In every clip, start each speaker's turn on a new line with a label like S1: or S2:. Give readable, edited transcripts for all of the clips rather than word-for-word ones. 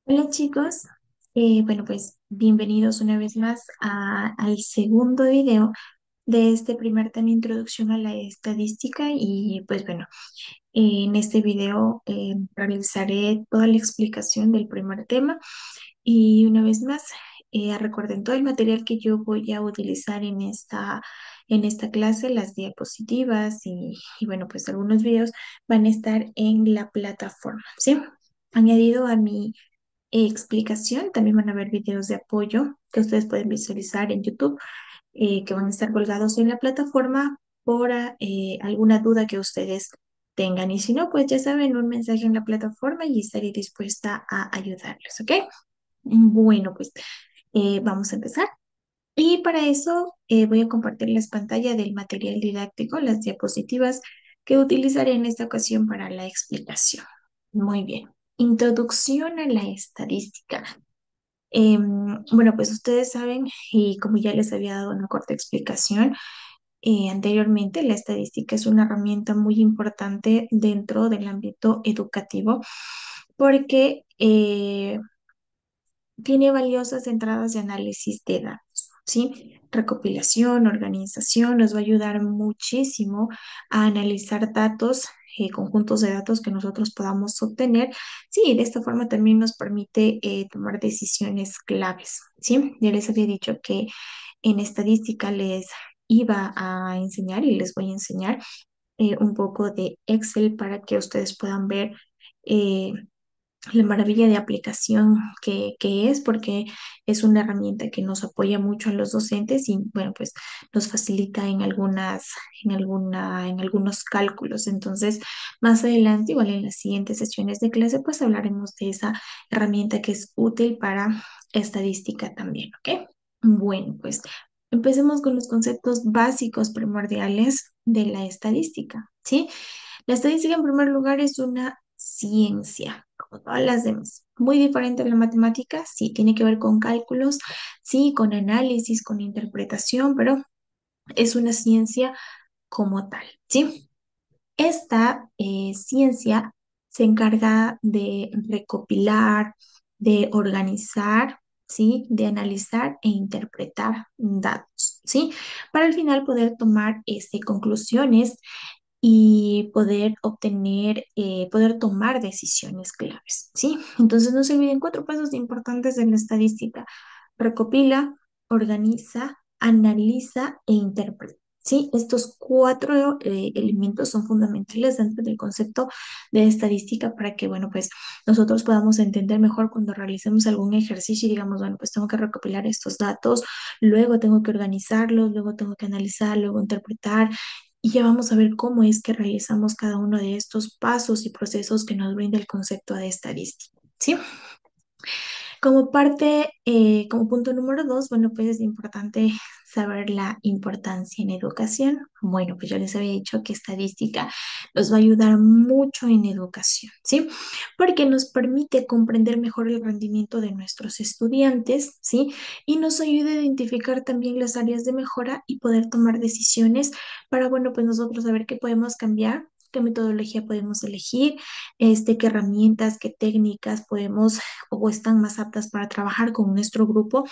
S1: Hola chicos, bueno pues bienvenidos una vez más al segundo video de este primer tema introducción a la estadística y pues bueno, en este video realizaré toda la explicación del primer tema y una vez más recuerden todo el material que yo voy a utilizar en esta clase, las diapositivas y bueno pues algunos videos van a estar en la plataforma, ¿sí? Añadido a mi explicación. También van a haber videos de apoyo que ustedes pueden visualizar en YouTube, que van a estar colgados en la plataforma por alguna duda que ustedes tengan. Y si no, pues ya saben, un mensaje en la plataforma y estaré dispuesta a ayudarles, ¿ok? Bueno, pues vamos a empezar. Y para eso voy a compartirles pantalla del material didáctico, las diapositivas que utilizaré en esta ocasión para la explicación. Muy bien. Introducción a la estadística. Bueno, pues ustedes saben, y como ya les había dado una corta explicación anteriormente, la estadística es una herramienta muy importante dentro del ámbito educativo porque tiene valiosas entradas de análisis de datos, ¿sí? Recopilación, organización, nos va a ayudar muchísimo a analizar datos, conjuntos de datos que nosotros podamos obtener. Sí, de esta forma también nos permite tomar decisiones claves, ¿sí? Ya les había dicho que en estadística les iba a enseñar y les voy a enseñar un poco de Excel para que ustedes puedan ver eh, la maravilla de aplicación que es, porque es una herramienta que nos apoya mucho a los docentes y, bueno, pues nos facilita en algunos cálculos. Entonces, más adelante, igual en las siguientes sesiones de clase, pues hablaremos de esa herramienta que es útil para estadística también, ¿ok? Bueno, pues empecemos con los conceptos básicos primordiales de la estadística, ¿sí? La estadística, en primer lugar, es una ciencia, como todas las demás. Muy diferente a la matemática, sí, tiene que ver con cálculos, sí, con análisis, con interpretación, pero es una ciencia como tal, ¿sí? Esta ciencia se encarga de recopilar, de organizar, ¿sí? De analizar e interpretar datos, ¿sí? Para al final poder tomar conclusiones y poder obtener, poder tomar decisiones claves, ¿sí? Entonces no se olviden cuatro pasos importantes de la estadística: recopila, organiza, analiza e interpreta. Sí, estos cuatro elementos son fundamentales dentro del concepto de estadística para que, bueno, pues nosotros podamos entender mejor cuando realicemos algún ejercicio y digamos, bueno, pues tengo que recopilar estos datos, luego tengo que organizarlos, luego tengo que analizar, luego interpretar y ya vamos a ver cómo es que realizamos cada uno de estos pasos y procesos que nos brinda el concepto de estadística. ¿Sí? Como parte, como punto número dos, bueno, pues es importante saber la importancia en educación. Bueno, pues yo les había dicho que estadística nos va a ayudar mucho en educación, ¿sí? Porque nos permite comprender mejor el rendimiento de nuestros estudiantes, ¿sí? Y nos ayuda a identificar también las áreas de mejora y poder tomar decisiones para, bueno, pues nosotros saber qué podemos cambiar, qué metodología podemos elegir, qué herramientas, qué técnicas podemos o están más aptas para trabajar con nuestro grupo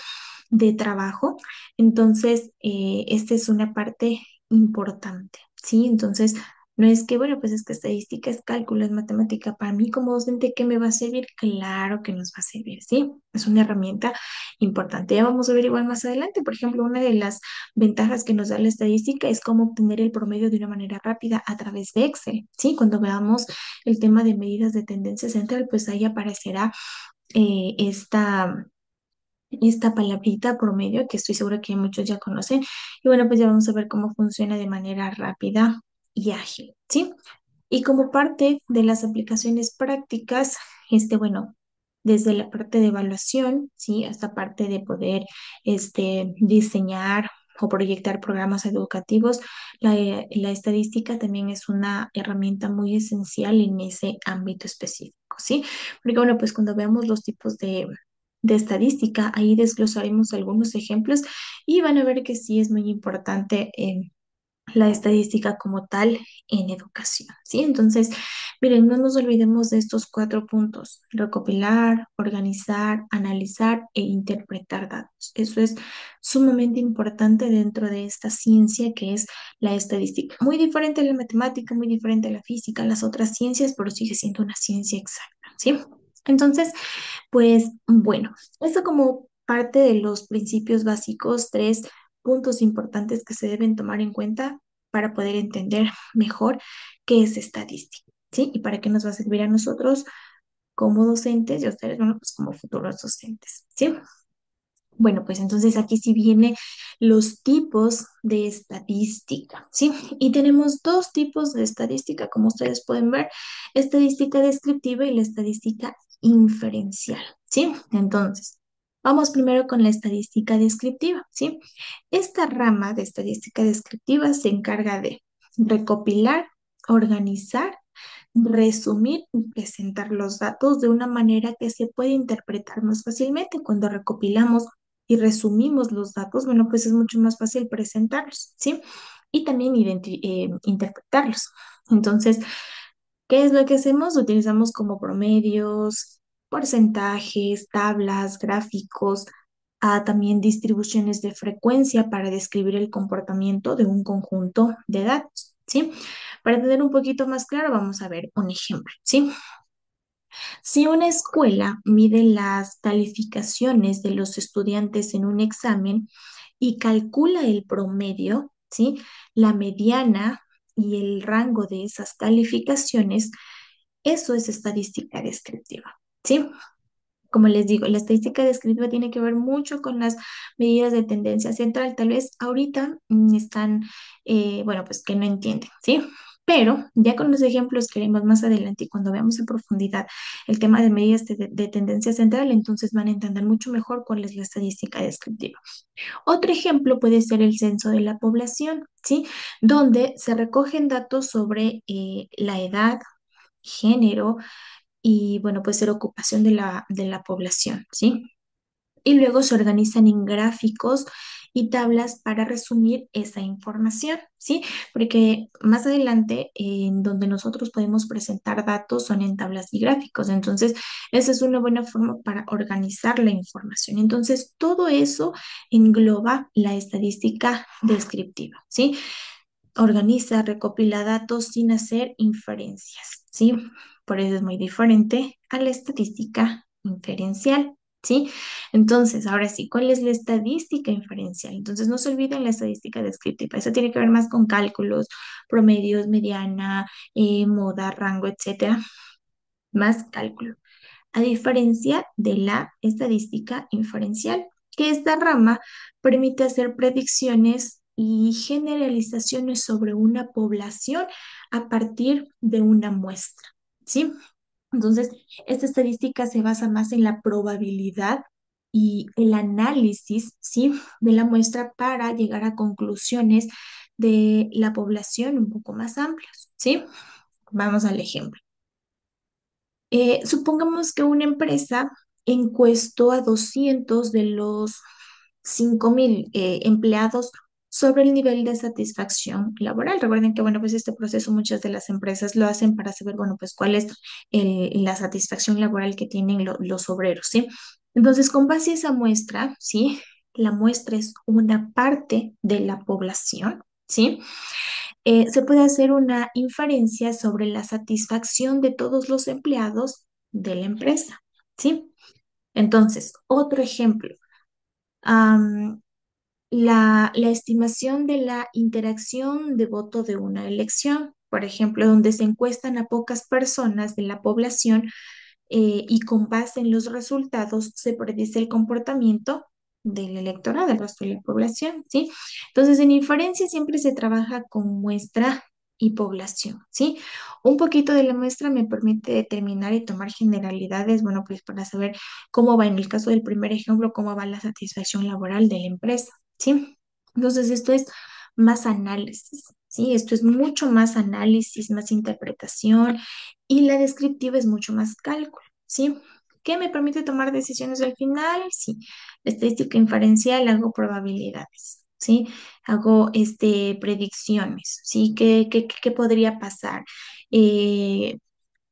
S1: de trabajo. Entonces, esta es una parte importante, ¿sí? Entonces, no es que, bueno, pues es que estadística es cálculo, es matemática. Para mí como docente, ¿qué me va a servir? Claro que nos va a servir, ¿sí? Es una herramienta importante. Ya vamos a ver igual más adelante. Por ejemplo, una de las ventajas que nos da la estadística es cómo obtener el promedio de una manera rápida a través de Excel, ¿sí? Cuando veamos el tema de medidas de tendencia central, pues ahí aparecerá eh, esta, esta palabrita promedio que estoy segura que muchos ya conocen. Y bueno, pues ya vamos a ver cómo funciona de manera rápida y ágil, ¿sí? Y como parte de las aplicaciones prácticas, bueno, desde la parte de evaluación, ¿sí? Hasta parte de poder, diseñar o proyectar programas educativos, la estadística también es una herramienta muy esencial en ese ámbito específico, ¿sí? Porque, bueno, pues cuando veamos los tipos de estadística, ahí desglosaremos algunos ejemplos y van a ver que sí es muy importante la estadística como tal en educación, ¿sí? Entonces, Miren, no nos olvidemos de estos cuatro puntos: recopilar, organizar, analizar e interpretar datos. Eso es sumamente importante dentro de esta ciencia que es la estadística. Muy diferente a la matemática, muy diferente a la física, a las otras ciencias, pero sigue siendo una ciencia exacta, ¿sí? Entonces, pues bueno, esto como parte de los principios básicos, tres puntos importantes que se deben tomar en cuenta para poder entender mejor qué es estadística, ¿sí? Y para qué nos va a servir a nosotros como docentes y a ustedes, bueno, pues como futuros docentes, ¿sí? Bueno, pues entonces aquí sí viene los tipos de estadística, ¿sí? Y tenemos dos tipos de estadística, como ustedes pueden ver: estadística descriptiva y la estadística inferencial, ¿sí? Entonces, vamos primero con la estadística descriptiva, ¿sí? Esta rama de estadística descriptiva se encarga de recopilar, organizar, resumir y presentar los datos de una manera que se puede interpretar más fácilmente. Cuando recopilamos y resumimos los datos, bueno, pues es mucho más fácil presentarlos, ¿sí? Y también interpretarlos. Entonces, ¿qué es lo que hacemos? Utilizamos como promedios, porcentajes, tablas, gráficos, también distribuciones de frecuencia para describir el comportamiento de un conjunto de datos, ¿sí? Para tener un poquito más claro, vamos a ver un ejemplo, ¿sí? Si una escuela mide las calificaciones de los estudiantes en un examen y calcula el promedio, ¿sí? La mediana y el rango de esas calificaciones, eso es estadística descriptiva, ¿sí? Como les digo, la estadística descriptiva tiene que ver mucho con las medidas de tendencia central. Tal vez ahorita están, bueno, pues que no entienden, ¿sí? Pero ya con los ejemplos que haremos más adelante y cuando veamos en profundidad el tema de medidas de tendencia central, entonces van a entender mucho mejor cuál es la estadística descriptiva. Otro ejemplo puede ser el censo de la población, ¿sí? Donde se recogen datos sobre la edad, género y, bueno, pues la ocupación de la población, ¿sí? Y luego se organizan en gráficos y tablas para resumir esa información, ¿sí? Porque más adelante, en donde nosotros podemos presentar datos son en tablas y gráficos. Entonces, esa es una buena forma para organizar la información. Entonces, todo eso engloba la estadística descriptiva, ¿sí? Organiza, recopila datos sin hacer inferencias, ¿sí? Por eso es muy diferente a la estadística inferencial, ¿sí? Entonces, ahora sí, ¿cuál es la estadística inferencial? Entonces, no se olviden la estadística descriptiva. Eso tiene que ver más con cálculos, promedios, mediana, moda, rango, etcétera. Más cálculo, a diferencia de la estadística inferencial, que esta rama permite hacer predicciones y generalizaciones sobre una población a partir de una muestra, ¿sí? Entonces, esta estadística se basa más en la probabilidad y el análisis, ¿sí? De la muestra para llegar a conclusiones de la población un poco más amplias, ¿sí? Vamos al ejemplo. Supongamos que una empresa encuestó a 200 de los 5.000 empleados sobre el nivel de satisfacción laboral. Recuerden que, bueno, pues este proceso muchas de las empresas lo hacen para saber, bueno, pues cuál es la satisfacción laboral que tienen los obreros, ¿sí? Entonces, con base a esa muestra, ¿sí? La muestra es una parte de la población, ¿sí? Se puede hacer una inferencia sobre la satisfacción de todos los empleados de la empresa, ¿sí? Entonces, otro ejemplo, am, la estimación de la interacción de voto de una elección, por ejemplo, donde se encuestan a pocas personas de la población y con base en los resultados se predice el comportamiento del electorado, del resto de la población, ¿sí? Entonces, en inferencia siempre se trabaja con muestra y población, ¿sí? Un poquito de la muestra me permite determinar y tomar generalidades, bueno, pues para saber cómo va, en el caso del primer ejemplo, cómo va la satisfacción laboral de la empresa, ¿sí? Entonces, esto es más análisis, ¿sí? Esto es mucho más análisis, más interpretación, y la descriptiva es mucho más cálculo, ¿sí? ¿Qué me permite tomar decisiones al final? Sí, la estadística inferencial hago probabilidades, ¿sí? Hago predicciones, ¿sí? ¿Qué podría pasar?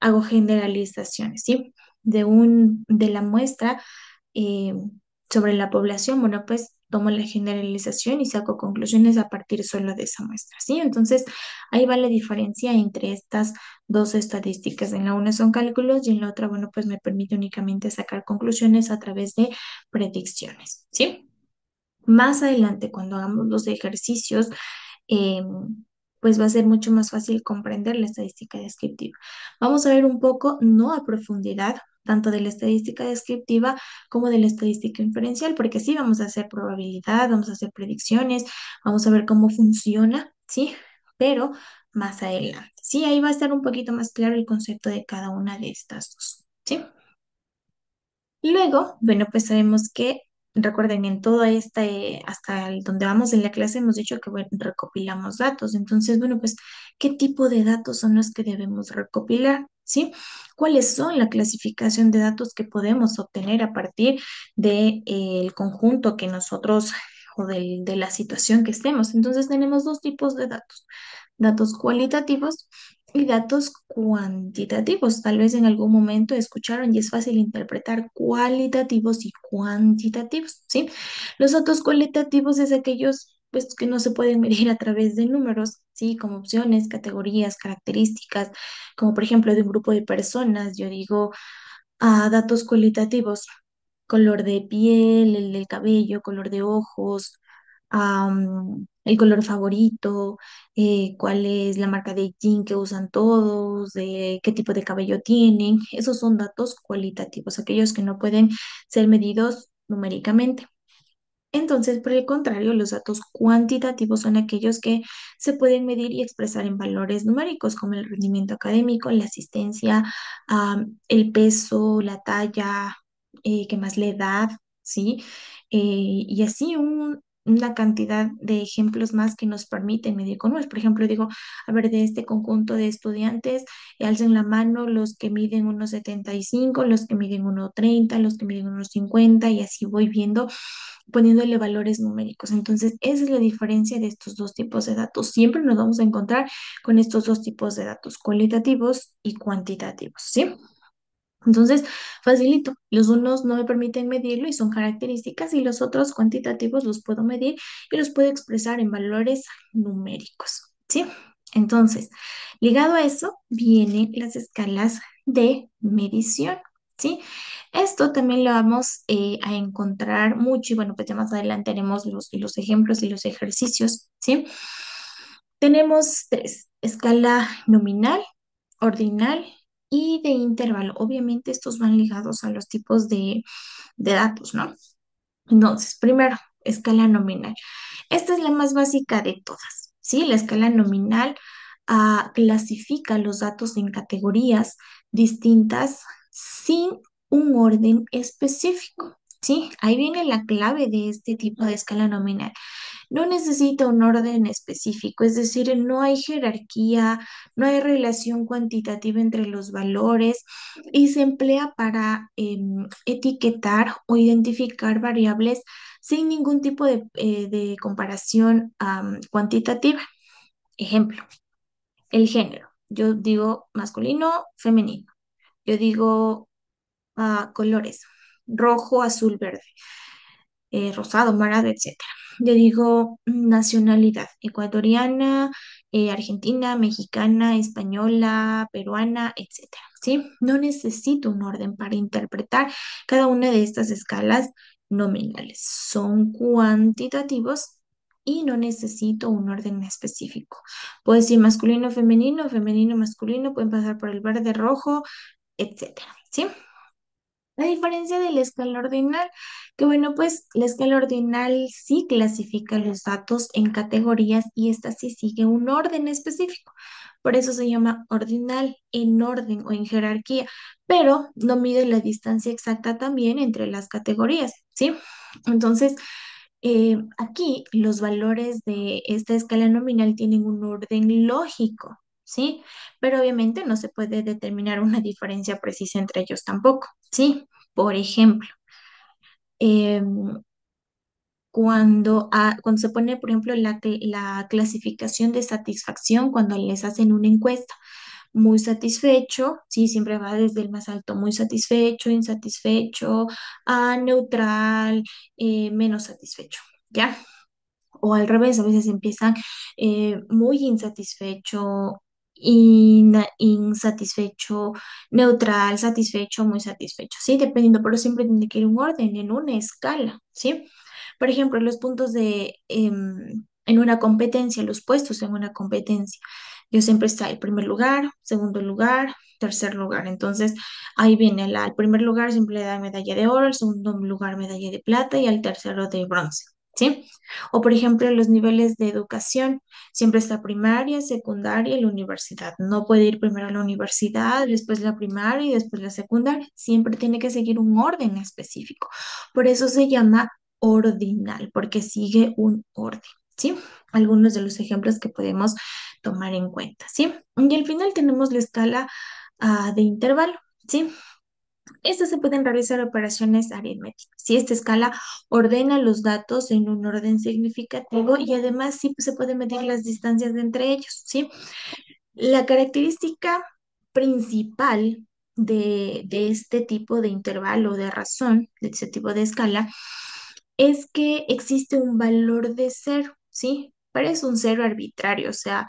S1: hago generalizaciones, ¿sí? De la muestra eh, sobre la población, bueno, pues tomo la generalización y saco conclusiones a partir solo de esa muestra, ¿sí? Entonces, ahí va la diferencia entre estas dos estadísticas. En la una son cálculos y en la otra, bueno, pues me permite únicamente sacar conclusiones a través de predicciones, ¿sí? Más adelante, cuando hagamos los ejercicios, eh, pues va a ser mucho más fácil comprender la estadística descriptiva. Vamos a ver un poco, no a profundidad, tanto de la estadística descriptiva como de la estadística inferencial, porque sí vamos a hacer probabilidad, vamos a hacer predicciones, vamos a ver cómo funciona, ¿sí? Pero más adelante, sí, ahí va a estar un poquito más claro el concepto de cada una de estas dos, ¿sí? Luego, bueno, pues sabemos que, recuerden, en toda esta, hasta donde vamos en la clase, hemos dicho que bueno, recopilamos datos. Entonces, bueno, pues, ¿qué tipo de datos son los que debemos recopilar? ¿Sí? ¿Cuáles son la clasificación de datos que podemos obtener a partir del conjunto que nosotros o de la situación que estemos? Entonces, tenemos dos tipos de datos: datos cualitativos y datos cuantitativos. Tal vez en algún momento escucharon y es fácil interpretar cualitativos y cuantitativos, ¿sí? Los datos cualitativos es aquellos pues, que no se pueden medir a través de números, ¿sí? Como opciones, categorías, características, como por ejemplo de un grupo de personas. Yo digo datos cualitativos: color de piel, el del cabello, color de ojos, el color favorito, cuál es la marca de jean que usan todos, de qué tipo de cabello tienen. Esos son datos cualitativos, aquellos que no pueden ser medidos numéricamente. Entonces, por el contrario, los datos cuantitativos son aquellos que se pueden medir y expresar en valores numéricos, como el rendimiento académico, la asistencia, el peso, la talla, qué más la edad, ¿sí? Y así una cantidad de ejemplos más que nos permiten medir con números. Por ejemplo, digo, a ver, de este conjunto de estudiantes, alcen la mano los que miden 1,75, los que miden 1,30, los que miden 1,50, y así voy viendo, poniéndole valores numéricos. Entonces, esa es la diferencia de estos dos tipos de datos. Siempre nos vamos a encontrar con estos dos tipos de datos, cualitativos y cuantitativos, ¿sí? Entonces, facilito. Los unos no me permiten medirlo y son características, y los otros cuantitativos los puedo medir y los puedo expresar en valores numéricos, ¿sí? Entonces, ligado a eso, vienen las escalas de medición, ¿sí? Esto también lo vamos a encontrar mucho y bueno, pues ya más adelante haremos los ejemplos y los ejercicios, ¿sí? Tenemos tres: escala nominal, ordinal y de intervalo. Obviamente estos van ligados a los tipos de datos, ¿no? Entonces, primero, escala nominal. Esta es la más básica de todas, ¿sí? La escala nominal clasifica los datos en categorías distintas sin un orden específico, ¿sí? Ahí viene la clave de este tipo de escala nominal. No necesita un orden específico, es decir, no hay jerarquía, no hay relación cuantitativa entre los valores, y se emplea para etiquetar o identificar variables sin ningún tipo de comparación cuantitativa. Ejemplo, el género. Yo digo masculino, femenino. Yo digo colores: rojo, azul, verde, rosado, morado, etcétera. Yo digo nacionalidad: ecuatoriana, argentina, mexicana, española, peruana, etcétera. ¿Sí? No necesito un orden para interpretar cada una de estas escalas nominales. Son cuantitativos y no necesito un orden específico. Puedo decir masculino, femenino, femenino, masculino, pueden pasar por el verde, rojo, etcétera. ¿Sí? A diferencia de la escala ordinal, que bueno, pues la escala ordinal sí clasifica los datos en categorías y esta sí sigue un orden específico. Por eso se llama ordinal, en orden o en jerarquía, pero no mide la distancia exacta también entre las categorías, ¿sí? Entonces, aquí los valores de esta escala nominal tienen un orden lógico, ¿sí? Pero obviamente no se puede determinar una diferencia precisa entre ellos tampoco, ¿sí? Por ejemplo, em, cuando se pone, por ejemplo, la clasificación de satisfacción cuando les hacen una encuesta. muy satisfecho, ¿sí? Siempre va desde el más alto, muy satisfecho, insatisfecho, a neutral, menos satisfecho, ¿ya? O al revés, a veces empiezan muy insatisfecho, insatisfecho, neutral, satisfecho, muy satisfecho, ¿sí? Dependiendo, pero siempre tiene que ir un orden, en una escala, ¿sí? Por ejemplo, los puntos en una competencia, los puestos en una competencia. Yo siempre está el primer lugar, segundo lugar, tercer lugar. Entonces, ahí viene al primer lugar siempre le da medalla de oro, al segundo lugar medalla de plata y al tercero de bronce, ¿sí? O por ejemplo, los niveles de educación, siempre está primaria, secundaria y la universidad. No puede ir primero a la universidad, después la primaria y después la secundaria. Siempre tiene que seguir un orden específico. Por eso se llama ordinal, porque sigue un orden, ¿sí? Algunos de los ejemplos que podemos tomar en cuenta, ¿sí? Y al final tenemos la escala de intervalo, ¿sí? Estas se pueden realizar operaciones aritméticas. Si esta escala ordena los datos en un orden significativo y además sí se pueden medir las distancias entre ellos, ¿sí? La característica principal de este tipo de intervalo de razón, de este tipo de escala, es que existe un valor de cero, ¿sí? Parece un cero arbitrario, o sea,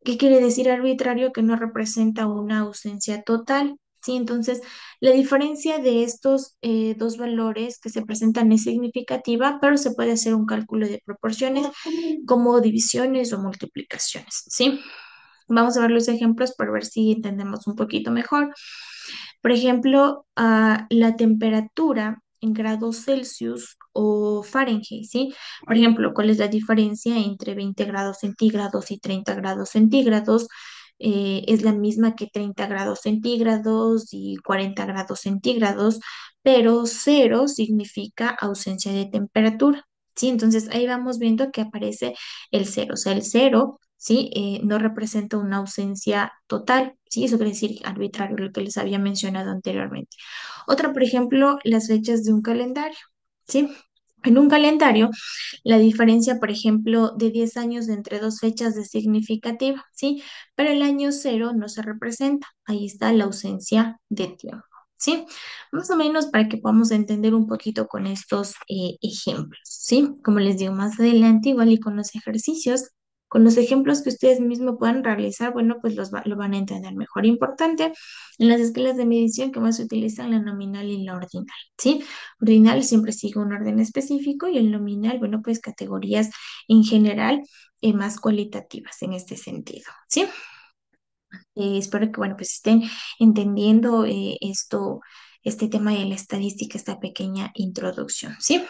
S1: ¿qué quiere decir arbitrario? Que no representa una ausencia total. Sí, entonces la diferencia de estos dos valores que se presentan es significativa, pero se puede hacer un cálculo de proporciones como divisiones o multiplicaciones. ¿Sí? Vamos a ver los ejemplos para ver si entendemos un poquito mejor. Por ejemplo, la temperatura en grados Celsius o Fahrenheit, ¿sí? Por ejemplo, ¿cuál es la diferencia entre 20 grados centígrados y 30 grados centígrados? Es la misma que 30 grados centígrados y 40 grados centígrados, pero cero significa ausencia de temperatura, ¿sí? Entonces ahí vamos viendo que aparece el cero, o sea, el cero, ¿sí? No representa una ausencia total, ¿sí? Eso quiere decir arbitrario, lo que les había mencionado anteriormente. Otra, por ejemplo, las fechas de un calendario, ¿sí? En un calendario, la diferencia, por ejemplo, de 10 años entre dos fechas es significativa, ¿sí? Pero el año cero no se representa. Ahí está la ausencia de tiempo, ¿sí? Más o menos para que podamos entender un poquito con estos ejemplos, ¿sí? Como les digo más adelante, igual y con los ejercicios, con los ejemplos que ustedes mismos puedan realizar, bueno, pues lo van a entender mejor. Importante, en las escalas de medición que más se utilizan la nominal y la ordinal, ¿sí? Ordinal siempre sigue un orden específico y el nominal, bueno, pues categorías en general más cualitativas en este sentido, ¿sí? Espero que, bueno, pues estén entendiendo este tema de la estadística, esta pequeña introducción, ¿sí?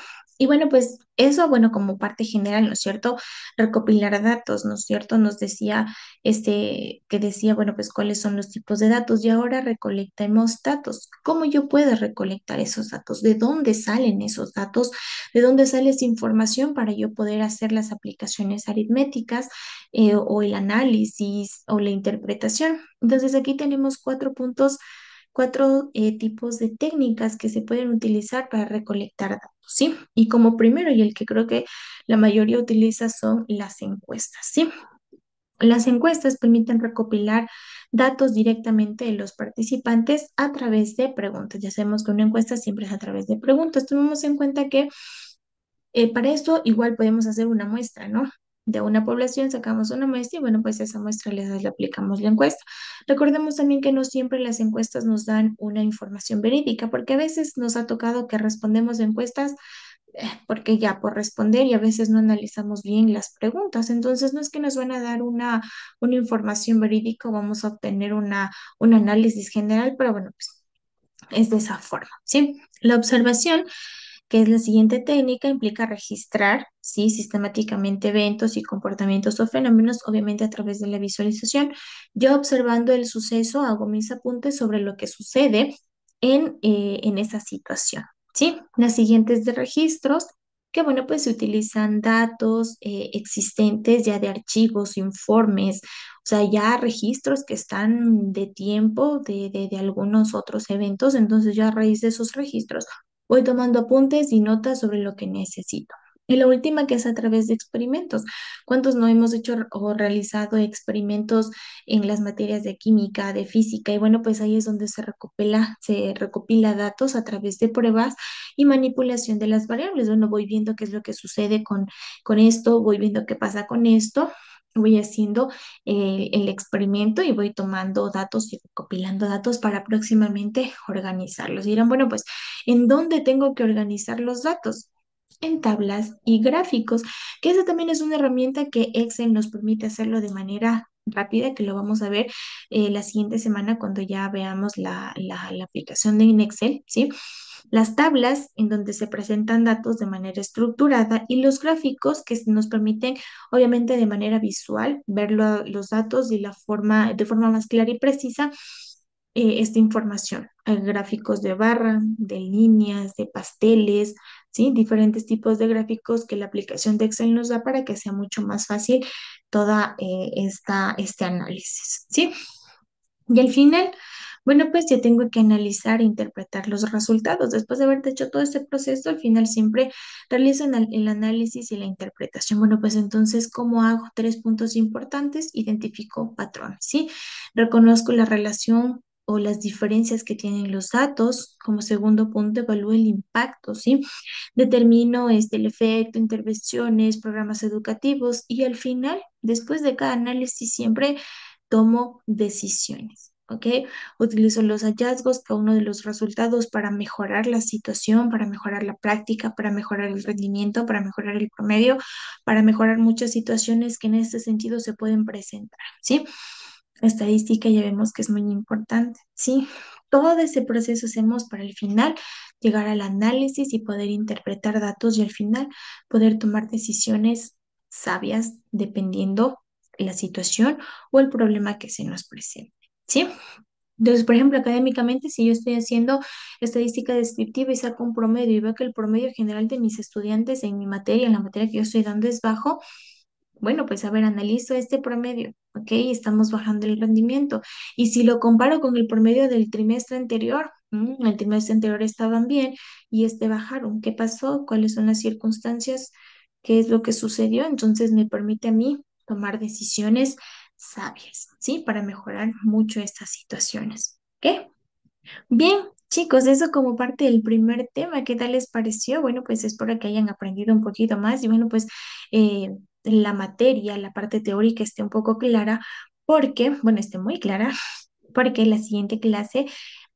S1: Y bueno, pues eso, bueno, como parte general, ¿no es cierto? Recopilar datos, ¿no es cierto? Nos decía, que decía, bueno, pues cuáles son los tipos de datos y ahora recolectemos datos. ¿Cómo yo puedo recolectar esos datos? ¿De dónde salen esos datos? ¿De dónde sale esa información para yo poder hacer las aplicaciones aritméticas? O el análisis o la interpretación. Entonces aquí tenemos cuatro puntos, cuatro tipos de técnicas que se pueden utilizar para recolectar datos, ¿sí? Y como primero, y el que creo que la mayoría utiliza son las encuestas, ¿sí? Las encuestas permiten recopilar datos directamente de los participantes a través de preguntas. Ya sabemos que una encuesta siempre es a través de preguntas. Tomemos en cuenta que para esto igual podemos hacer una muestra, ¿no? De una población sacamos una muestra y bueno, pues a esa muestra le aplicamos la encuesta. Recordemos también que no siempre las encuestas nos dan una información verídica, porque a veces nos ha tocado que respondemos encuestas porque ya por responder y a veces no analizamos bien las preguntas. Entonces no es que nos van a dar una información verídica, o vamos a obtener un análisis general, pero bueno, pues es de esa forma, ¿sí? La observación, que es la siguiente técnica, implica registrar, ¿sí? Sistemáticamente eventos y comportamientos o fenómenos, obviamente a través de la visualización. Yo observando el suceso hago mis apuntes sobre lo que sucede en esa situación, ¿sí? Las siguientes de registros, que bueno, pues se utilizan datos existentes ya de archivos, informes, o sea, ya registros que están de tiempo de algunos otros eventos. Entonces yo a raíz de esos registros voy tomando apuntes y notas sobre lo que necesito. Y la última que es a través de experimentos. ¿Cuántos no hemos hecho o realizado experimentos en las materias de química, de física? Y bueno, pues ahí es donde se recopila datos a través de pruebas y manipulación de las variables. Bueno, voy viendo qué es lo que sucede con esto, voy viendo qué pasa con esto. Voy haciendo el experimento y voy tomando datos y recopilando datos para próximamente organizarlos. Y dirán, bueno, pues, ¿en dónde tengo que organizar los datos? En tablas y gráficos, que esa también es una herramienta que Excel nos permite hacerlo de manera rápida, que lo vamos a ver la siguiente semana cuando ya veamos la aplicación de en Excel, ¿sí? Las tablas en donde se presentan datos de manera estructurada y los gráficos que nos permiten, obviamente, de manera visual, ver los datos y de forma más clara y precisa esta información. Hay gráficos de barra, de líneas, de pasteles, ¿sí? Diferentes tipos de gráficos que la aplicación de Excel nos da para que sea mucho más fácil toda este análisis, ¿sí? Y al final, bueno, pues ya tengo que analizar e interpretar los resultados. Después de haberte hecho todo este proceso, al final siempre realizo el análisis y la interpretación. Bueno, pues entonces, ¿cómo hago? Tres puntos importantes. Identifico patrones, ¿sí? Reconozco la relación o las diferencias que tienen los datos. Como segundo punto, evalúo el impacto, ¿sí? Determino el efecto, intervenciones, programas educativos y al final, después de cada análisis, siempre tomo decisiones. ¿Ok? Utilizo los hallazgos, cada uno de los resultados para mejorar la situación, para mejorar la práctica, para mejorar el rendimiento, para mejorar el promedio, para mejorar muchas situaciones que en este sentido se pueden presentar, ¿sí? Estadística ya vemos que es muy importante, ¿sí? Todo ese proceso hacemos para al final llegar al análisis y poder interpretar datos y al final poder tomar decisiones sabias dependiendo la situación o el problema que se nos presente, ¿sí? Entonces, por ejemplo, académicamente, si yo estoy haciendo estadística descriptiva y saco un promedio y veo que el promedio general de mis estudiantes en mi materia, en la materia que yo estoy dando es bajo, bueno, pues a ver, analizo este promedio, ¿ok? Estamos bajando el rendimiento. Y si lo comparo con el promedio del trimestre anterior, el trimestre anterior estaban bien y este bajaron. ¿Qué pasó? ¿Cuáles son las circunstancias? ¿Qué es lo que sucedió? Entonces me permite a mí tomar decisiones sabias, ¿sí? Para mejorar mucho estas situaciones. ¿Ok? Bien, chicos, eso como parte del primer tema, ¿qué tal les pareció? Bueno, pues espero que hayan aprendido un poquito más y bueno, pues eh, la materia, la parte teórica esté un poco clara, porque, bueno, esté muy clara, porque la siguiente clase,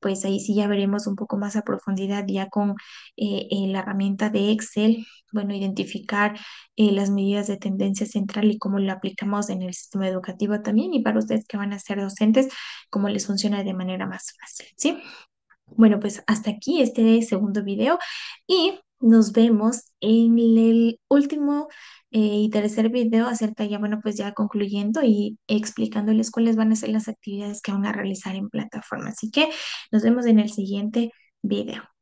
S1: pues ahí sí ya veremos un poco más a profundidad ya con la herramienta de Excel, bueno, identificar las medidas de tendencia central y cómo lo aplicamos en el sistema educativo también y para ustedes que van a ser docentes, cómo les funciona de manera más fácil, ¿sí? Bueno, pues hasta aquí este segundo video y nos vemos en el último y tercer video acerca ya, bueno, pues ya concluyendo y explicándoles cuáles van a ser las actividades que van a realizar en plataforma. Así que nos vemos en el siguiente video.